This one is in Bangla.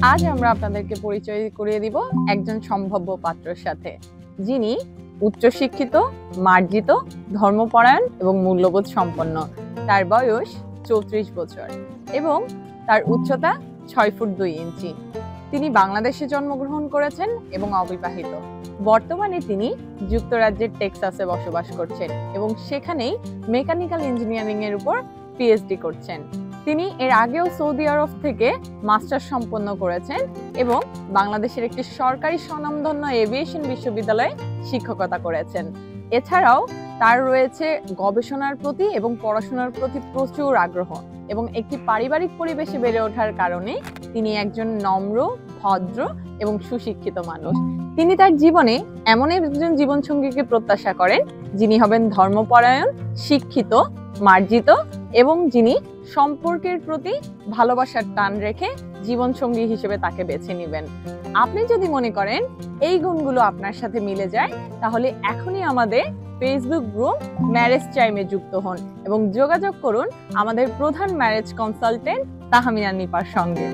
আজ আমরা আপনাদেরকে পরিচয় করিয়ে দিব একজন সম্ভাব্য পাত্রের সাথে, যিনি উচ্চশিক্ষিত, মার্জিত, ধর্মপরায়ণ এবং মূল্যবোধ সম্পন্ন। তার বয়স 34 বছর এবং তার উচ্চতা 6 ফুট 2 ইঞ্চি। তিনি বাংলাদেশে জন্মগ্রহণ করেছেন এবং অবিবাহিত। বর্তমানে তিনি যুক্তরাজ্যের টেক্সাসে বসবাস করছেন এবং সেখানেই মেকানিক্যাল ইঞ্জিনিয়ারিং এর উপর পিএইচডি করছেন। তিনি এর আগেও সৌদি আরব থেকে মাস্টার্স সম্পন্ন করেছেন এবং বাংলাদেশের একটি সরকারি স্বনামধন্য এভিয়েশন বিশ্ববিদ্যালয়ে শিক্ষকতা করেছেন। এছাড়াও তার রয়েছে গবেষণার প্রতি এবং পড়াশোনার প্রতি প্রচুর আগ্রহ এবং একটি পারিবারিক পরিবেশে বেড়ে ওঠার কারণে তিনি একজন নম্র, ভদ্র এবং সুশিক্ষিত মানুষ। তিনি তার জীবনে এমন একজন জীবনসঙ্গীকে প্রত্যাশা করেন যিনি হবেন ধর্মপরায়ণ, শিক্ষিত, মার্জিত এবং যিনি সম্পর্কের প্রতি ভালোবাসার টান রেখে জীবনসঙ্গী হিসেবে তাকে বেছে নেবেন। আপনি যদি মনে করেন এই গুণগুলো আপনার সাথে মিলে যায়, তাহলে এখনই আমাদের ফেসবুক গ্রুপ ম্যারেজ চাইমে যুক্ত হন এবং যোগাযোগ করুন আমাদের প্রধান ম্যারেজ কনসালটেন্ট তাহমিনা নিপার সঙ্গে।